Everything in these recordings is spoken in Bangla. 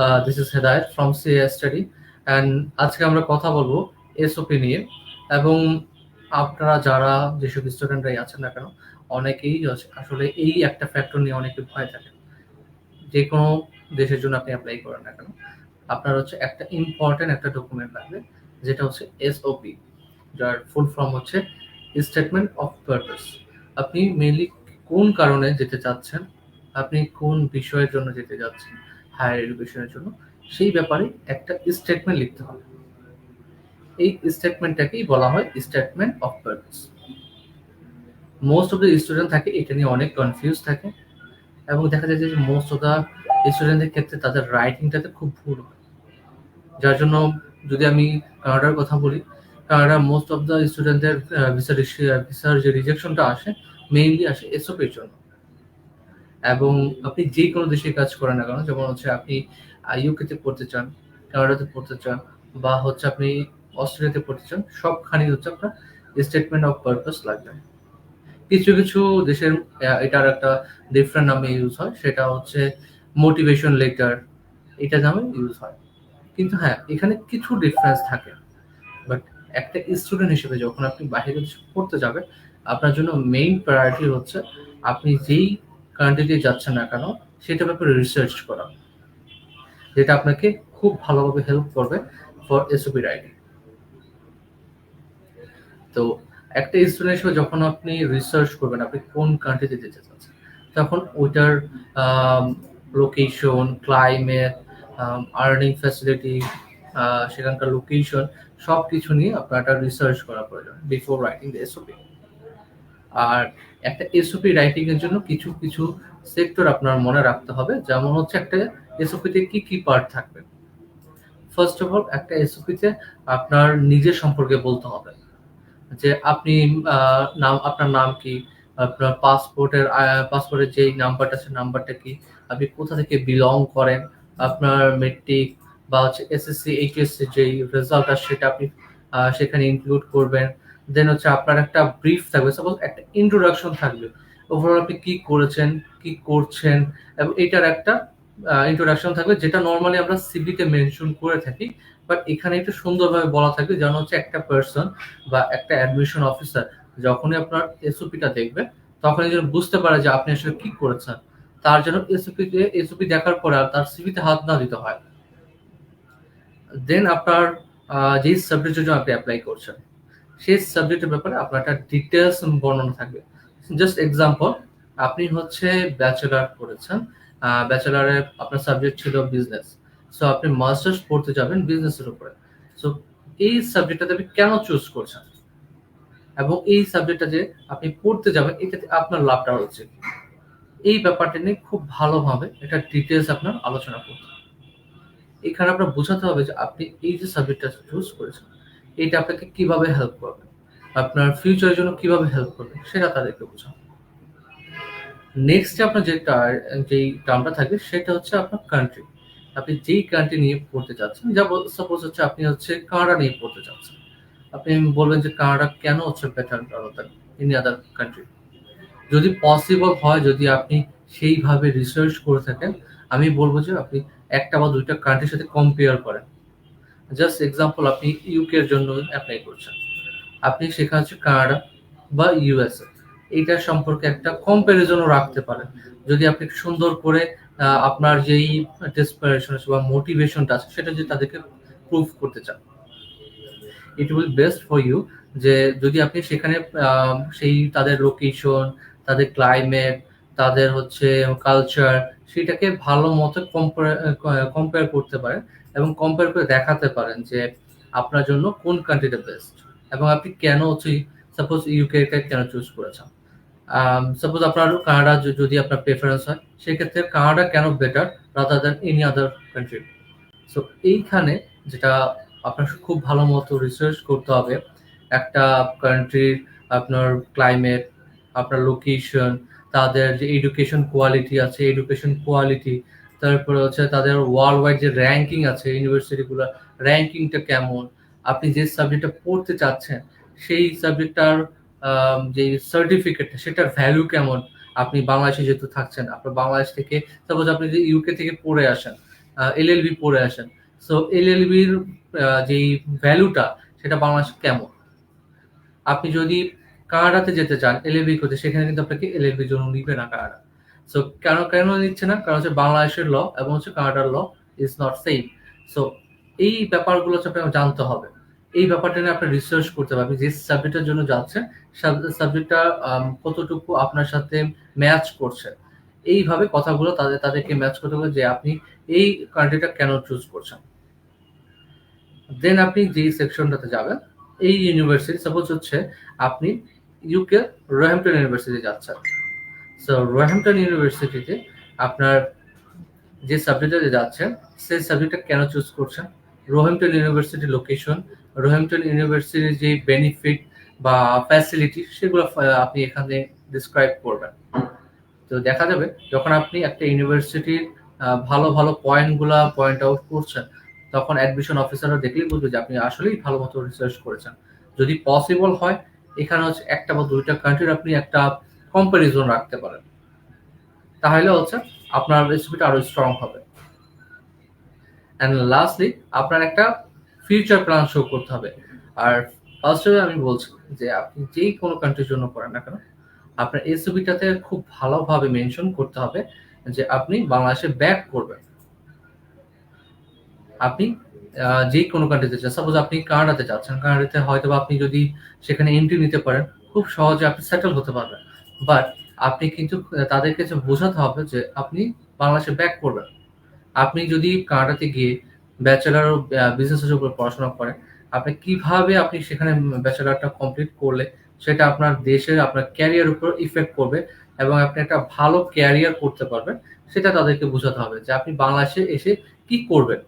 This is Hedayet from CA Study and আজকে আমরা কথা বলবো এসওপি নিয়ে এবং আপনারা যারা যেসব স্টুডেন্টরাই আছেন না কেন অনেকেই আসলে এই একটা ফ্যাক্টর নিয়ে অনেকে ভয় থাকে। যে কোনো দেশের জন্য আপনি অ্যাপ্লাই করেন না কেন আপনার হচ্ছে একটা ইম্পর্টেন্ট একটা ডকুমেন্ট লাগবে যেটা হচ্ছে এসওপি, যার ফুল ফর্ম হচ্ছে স্টেটমেন্ট অফ পারপাস। আপনি মেইনলি কোন কারণে যেতে চাচ্ছেন, আপনি কোন বিষয়ের জন্য যেতে যাচ্ছেন, হায়ার এডুকেশনের জন্য, সেই ব্যাপারে একটা স্টেটমেন্ট লিখতে হবে। এই স্টেটমেন্টটাকেই বলা হয় statement of purpose. Most of the student থাকে এটা নিয়ে অনেক কনফিউজ থাকে এবং দেখা যায় যে মোস্ট অফ দ্য স্টুডেন্টদের ক্ষেত্রে তাদের রাইটিংটাতে খুব ভুল হয়। যার জন্য যদি আমি কানাডার কথা বলি, কানাডার মোস্ট অফ দ্য স্টুডেন্টদের ভিসার যে রিজেকশনটা আসে মেইনলি আসে এসওপির জন্য। এবং আপনি যে কোনো দেশে কাজ করেন না কেন, যেমন হচ্ছে আপনি ইউকেতে পড়তে চান, কানাডাতে পড়তে চান, বা হচ্ছে আপনি অস্ট্রেলিয়াতে পড়তে চান, সবখানেই হচ্ছে আপনার স্টেটমেন্ট অফ পারপাস লাগবে। কিছু কিছু দেশের এটার একটা ডিফারেন্ট নামে ইউজ হয়, সেটা হচ্ছে মোটিভেশন লেটার, এটা নামে ইউজ হয়। কিন্তু হ্যাঁ, এখানে কিছু ডিফারেন্স থাকে। বাট একটা স্টুডেন্ট হিসেবে যখন আপনি বাইরে দেশে পড়তে যাবেন, আপনার জন্য মেইন প্রায়োরিটি হচ্ছে আপনি যেই কান্ট্রিতে যাচ্ছেন না কেন সেটার ব্যাপারে রিসার্চ করা, যেটা আপনাকে খুব ভালোভাবে হেল্প করবে ফর এসওপি রাইটিং। তো একটা স্টুডেন্ট হিসেবে যখন আপনি রিসার্চ করবেন আপনি কোন কান্ট্রিতে যেতে চাচ্ছেন, তখন ওইটার লোকেশন, ক্লাইমেট, আর্নিং ফ্যাসিলিটি, সেখানকার লোকেশন, সব কিছু নিয়ে আপনার একটা রিসার্চ করা প্রয়োজন বিফোর রাইটিং দ্য এসওপি। আর একটা এসওপি রাইটিং এর জন্য কিছু কিছু সেক্টর আপনার মনে রাখতে হবে, যেমন হচ্ছে একটা এসওপিতে কি কি পার্ট থাকবে। ফার্স্ট অফ অল, একটা এসওপিতে আপনার নিজের সম্পর্কে বলতে হবে, যে আপনি আপনার নাম কি, আপনার পাসপোর্টের যে নাম্বারটা আছে নাম্বারটা কি, আপনি কোথা থেকে বিলং করেন, আপনার মেট্রিক বা হচ্ছে এসএসসি এইচএসসি যেই রেজাল্ট আছে সেটা আপনি সেখানে ইনক্লুড করবেন। দেন হচ্ছে আপনার একটা ব্রিফ থাকবে, সাপোজ একটা ইন্ট্রোডাকশন থাকবে, ওভারঅল আপনি কি করেছেন, কি করছেন, এবং এটার একটা ইন্ট্রোডাকশন থাকবে, যেটা নর্মালি আমরা সিভিতে মেনশন করে থাকি। বাট এখানে একটু সুন্দরভাবে বলা থাকবে, যেন হচ্ছে একটা পার্সন বা একটা অ্যাডমিশন অফিসার যখনই আপনার এসওপিটা দেখবে তখনই যেন বুঝতে পারে যে আপনি আসলে কি করেছেন, তার জন্য এসওপি দেখার পরে আর তার সিভিতে হাত না দিতে হয়। দেন আপনার যেই সাবজেক্টের জন্য আপনি অ্যাপ্লাই করছেন সেই সাবজেক্টের ব্যাপারে আপনার একটা ডিটেলস বর্ণনা থাকবে। জাস্ট এক্সাম্পল, আপনি হচ্ছে ব্যাচেলার করেছেন, ব্যাচেলারে আপনার সাবজেক্ট ছিল বিজনেস, সো আপনি মাস্টার্স পড়তে যাবেন বিজনেসের উপরে। সো এই সাবজেক্টটাতে আপনি কেন চুজ করছেন এবং এই সাবজেক্টটা যে আপনি পড়তে যাবেন এটাতে আপনার লাভটা হচ্ছে কি, এই ব্যাপারটা নিয়ে খুব ভালোভাবে এটা ডিটেলস আপনার আলোচনা করতে হবে। এখানে আপনার বোঝাতে হবে যে আপনি এই যে সাবজেক্টটা চুজ করেছেন এটা আপনাকে কিভাবে হেল্প করবে, আপনার ফিউচারের জন্য কিভাবে হেল্প করবে সেটা তাদেরকে বোঝানো। নেক্সট আপনার যেই টার্মটা থাকবে সেটা হচ্ছে আপনার কান্ট্রি। আপনি যেই কান্ট্রি নিয়ে পড়তে চাচ্ছেন, যেমন সাপোজ হচ্ছে আপনি হচ্ছে কানাডা নিয়ে পড়তে চাচ্ছেন, আপনি বলবেন যে কানাডা কেন হচ্ছে better than any other country. যদি পসিবল হয়, যদি আপনি সেইভাবে রিসার্চ করে থাকেন, আমি বলবো যে আপনি একটা বা দুইটা কান্ট্রির সাথে কম্পেয়ার করেন। জাস্ট এক্সাম্পল, আপনি ইউকে এর জন্য অ্যাপ্লাই করছেন, আপনি সেখানে হচ্ছে কানাডা বা ইউএসএ এইটার সম্পর্কে একটা কম্পারিজনও রাখতে পারেন। যদি আপনি সুন্দর করে আপনার যেই ডেসপারেশন বা মোটিভেশনটা আছে সেটা যদি তাদেরকে প্রুভ করতে চান, it will best for you. যে যদি আপনি সেখানে সেই তাদের লোকেশন, তাদের ক্লাইমেট, তাদের হচ্ছে কালচার, সেটাকে ভালো মতো কম্পেয়ার করতে পারেন এবং কম্পেয়ার করে দেখাতে পারেন যে আপনার জন্য কোন কান্ট্রিটা বেস্ট এবং আপনি কেন হচ্ছে সাপোজ ইউকে কেন চুজ করেছেন। সাপোজ আপনার কানাডা যদি আপনার প্রেফারেন্স হয়, সেক্ষেত্রে কানাডা কেন better rather than any other country. So এইখানে যেটা আপনার খুব ভালো মতো রিসার্চ করতে হবে, একটা কান্ট্রির আপনার ক্লাইমেট, আপনার লোকেশন, তাদের যে এডুকেশন কোয়ালিটি আছে এডুকেশন কোয়ালিটি, তারপরে হচ্ছে তাদের ওয়ার্ল্ড ওয়াইড যে র্যাঙ্কিং আছে ইউনিভার্সিটিগুলোর র্যাঙ্কিংটা কেমন, আপনি যে সাবজেক্টটা পড়তে চাচ্ছেন সেই সাবজেক্টটার যে সার্টিফিকেটটা সেটার ভ্যালু কেমন। আপনি বাংলাদেশে যেহেতু থাকছেন, আপনার বাংলাদেশ থেকে সাপোজ আপনি যদি ইউকে থেকে পড়ে আসেন, এলএলবি পড়ে আসেন। সো এলএলবির যেই ভ্যালুটা সেটা বাংলাদেশে কেমন? আপনি যদি কানাডাতে যেতে চান এলএলবি করতে, সেখানে কিন্তু আপনাকে এলএলবির জন্য নিবে না কানাডা। সো কেন নিচ্ছে না? কারণ হচ্ছে বাংলাদেশের ল এবং হচ্ছে কানাডার law is not same. So এই ব্যাপারগুলো হচ্ছে আপনাকে জানতে হবে। এই ব্যাপারটা নিয়ে আপনি রিসার্চ করতে হবে। আপনি যে সাবজেক্টের জন্য যাচ্ছেন, সাবজেক্টটা কতটুকু আপনার সাথে ম্যাচ করছে। এইভাবে কথাগুলো তাদেরকে ম্যাচ করতে হবে যে আপনি এই কান্ট্রিটা কেন চুজ করছেন। দেন আপনি যেই সেকশনটাতে যাবেন, এই ইউনিভার্সিটি সাপোজ হচ্ছে আপনি ইউকে রোহ্যাম্পটন ইউনিভার্সিটি যাচ্ছেন। সো রোহ্যাম্পটন ইউনিভার্সিটিতে আপনার যে সাবজেক্টে যাচ্ছেন সেই সাবজেক্টটা কেন চুজ করছেন, রোহ্যাম্পটন ইউনিভার্সিটির লোকেশন, রোহ্যাম্পটন ইউনিভার্সিটির যে বেনিফিট বা ফ্যাসিলিটি সেগুলো আপনি এখানে ডিসক্রাইব করবেন। তো দেখা যাবে যখন আপনি একটা ইউনিভার্সিটির ভালো ভালো পয়েন্ট আউট করছেন, তখন অ্যাডমিশন অফিসাররা দেখলেই বুঝবে যে আপনি আসলেই ভালো মতো রিসার্চ করেছেন। যদি পসিবল হয় এখানে হচ্ছে একটা বা দুইটা কান্ট্রির আপনি একটা কম্পারিজন রাখতে পারেন, তাহলে হচ্ছে আপনার রেসিপিটা আরো স্ট্রং হবে। অ্যান্ড লাস্টলি আপনার একটা ফিউচার প্ল্যান শো করতে হবে। আর ফার্স্টে আমি বলছি যে আপনি যেই কোনো কান্ট্রির জন্য করেন না কেন, আপনার এসওপিটাতে খুব ভালোভাবে মেনশন করতে হবে যে আপনি বাংলাদেশে ব্যাক করবেন। আপনি যেই কোনো কান্ট্রিতে চান, সাপোজ আপনি কানাডাতে যাচ্ছেন, কানাডাতে হয়তো আপনি যদি সেখানে এন্ট্রি নিতে পারেন, খুব সহজে আপনি সেটেল হতে পারবেন। বাট আপনি কিন্তু তাদেরকে যে বোঝাতে হবে যে আপনি বাংলাদেশে ব্যাক করবেন। আপনি যদি কানাডাতে গিয়ে ব্যাচেলর অফ বিজনেসের উপর পড়াশোনা করেন, আপনি কিভাবে আপনি সেখানে ব্যাচেলরটা কমপ্লিট করলে সেটা আপনার দেশের আপনার ক্যারিয়ার উপর ইফেক্ট করবে এবং আপনি একটা ভালো ক্যারিয়ার করতে পারবেন, সেটা তাদেরকে বোঝাতে হবে যে আপনি বাংলাদেশে এসে কি করবেন।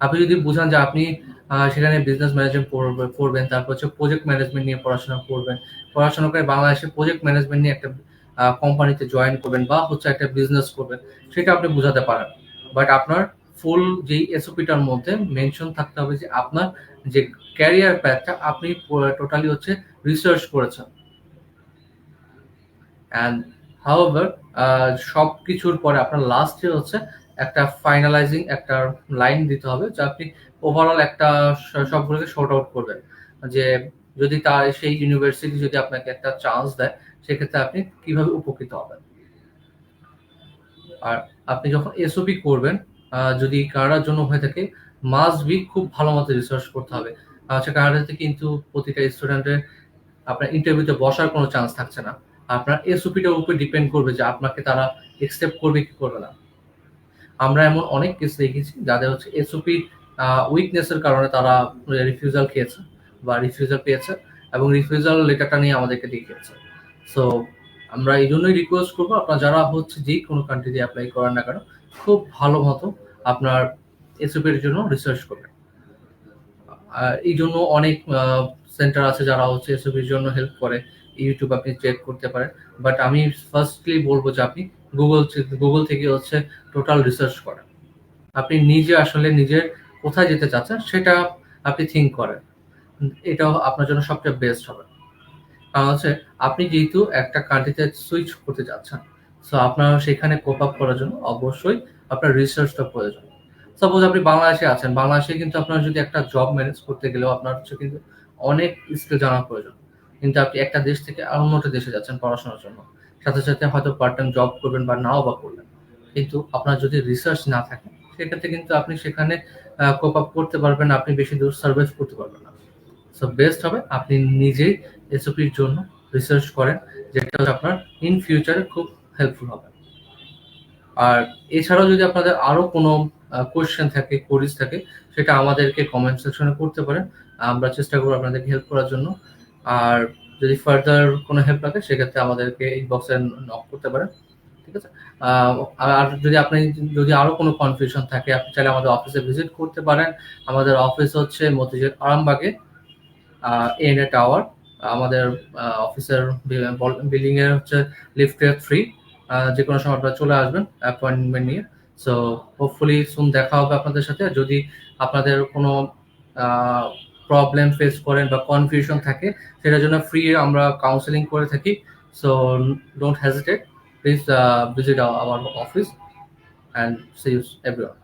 আপনি যদি বুঝান যে আপনি সেখানে বিজনেস ম্যানেজমেন্ট পড়বেন, তারপর হচ্ছে প্রজেক্ট ম্যানেজমেন্ট নিয়ে পড়াশোনা করবেন। পড়াশোনা করে বাংলাদেশে প্রজেক্ট ম্যানেজমেন্ট নিয়ে একটা কোম্পানিতে জয়েন করবেন বা হচ্ছে একটা বিজনেস করবেন, সেটা আপনি বুঝাতে পারেন। বাট আপনার ফুল যেই এসওপিটার মধ্যে মেনশন থাকতে হবে যে আপনার যে ক্যারিয়ার প্যাথটা আপনি টোটালি হচ্ছে রিসার্চ করেছেন। অ্যান্ড হাউএভার সবকিছুর পরে আপনার লাস্টে হচ্ছে একটা ফাইনালাইজিং একটা লাইন দিতে হবে যে আপনি ওভারঅল একটা সবগুলোকে শর্ট আউট করবেন, যে যদি তার সেই ইউনিভার্সিটি যদি আপনাকে একটা চান্স দেয় সেক্ষেত্রে আপনি কিভাবে উপকৃত হবেন। আর আপনি যখন এসওপি করবেন, যদি কানাডার জন্য হয়ে থাকে, মাস্ট বি খুব ভালো মতো রিসার্চ করতে হবে। হচ্ছে কানাডাতে কিন্তু প্রতিটা স্টুডেন্টের আপনার ইন্টারভিউতে বসার কোনো চান্স থাকছে না। আপনার এসওপিটার উপর ডিপেন্ড করবে যে আপনাকে তারা একসেপ্ট করবে কি করবে না। আমরা এমন অনেক কেস দেখেছি যাদের হচ্ছে এসওপি উইকনেস এর কারণে তারা রিফিউজাল খেয়েছে বা রিফিউজাল পেয়েছে এবং রিফিউজাল লেটারটা নিয়ে আমাদেরকে দেখিয়েছে। সো আমরা এই জন্যই রিকোয়েস্ট করবো আপনারা যারা হচ্ছে যেই কোনো কান্ট্রিতে অ্যাপ্লাই করেন না কেন, খুব ভালো মতো আপনার এসওপি এর জন্য রিসার্চ করবেন। এই জন্য অনেক সেন্টার আছে যারা হচ্ছে এসওপির জন্য হেল্প করে। ইউটিউব আপনি চেক করতে পারেন। বাট আমি ফার্স্টলি বলবো যে আপনি গুগল থেকে হচ্ছে টোটাল রিসার্চ করেন। আপনি নিজে আসলে নিজের কোথায় যেতে চাচ্ছেন সেটা আপনি থিঙ্ক করেন। এটাও আপনার জন্য সবচেয়ে বেস্ট হবে। কারণ হচ্ছে আপনি যেহেতু একটা কান্ট্রিতে সুইচ করতে যাচ্ছেন, সো আপনার সেখানে কোপ আপ করার জন্য অবশ্যই আপনার রিসার্চটা প্রয়োজন। সাপোজ আপনি বাংলাদেশে আছেন, বাংলাদেশে কিন্তু আপনার যদি একটা জব ম্যানেজ করতে গেলেও আপনার হচ্ছে কিন্তু অনেক স্কিল জানা প্রয়োজন। কিন্তু আপনি একটা দেশ থেকে অন্য একটা দেশে যাচ্ছেন পড়াশোনার জন্য, সাথে সাথে হয়তো পার্ট টাইম জব করবেন বা নাও বা করবেন, কিন্তু আপনার যদি রিসার্চ না থাকে সেক্ষেত্রে কিন্তু আপনি সেখানে কোপ আপ করতে পারবেন না, আপনি বেশি দূর সার্ভাইভ করতে পারবেন না। সো বেস্ট হবে আপনি নিজেই এসওপির জন্য রিসার্চ করেন, যেটা হচ্ছে আপনার ইন ফিউচারে খুব হেল্পফুল হবে। আর এছাড়াও যদি আপনাদের আরো কোনো কোয়েশ্চেন থাকে, কোরিজ থাকে, সেটা আমাদেরকে কমেন্ট সেকশনে করতে পারেন। আমরা চেষ্টা করবো আপনাদেরকে হেল্প করার জন্য। আর যদি ফার্দার কোনো হেল্প লাগে সেক্ষেত্রে আমাদেরকে ইনবক্সে নক করতে পারেন। ঠিক আছে? আহ, আর যদি আরো কোনো কনফিউশন থাকে আপনি চাইলে আমাদের অফিসে ভিজিট করতে পারেন। আমাদের অফিস হচ্ছে মতিঝিল আরামবাগে, এএনএ টাওয়ার। আমাদের অফিসের বিল্ডিং এর হচ্ছে লিফটের 3। যে কোনো সময় আপনারা চলে আসবেন অ্যাপয়েন্টমেন্ট নিয়ে। সো হোপফুলি সুন দেখা হবে আপনাদের সাথে। যদি আপনাদের কোনো প্রবলেম ফেস করেন বা কনফিউশন থাকে, সেটার জন্য ফ্রি আমরা কাউন্সেলিং করে থাকি। So don't hesitate, please visit our office. and see you everyone.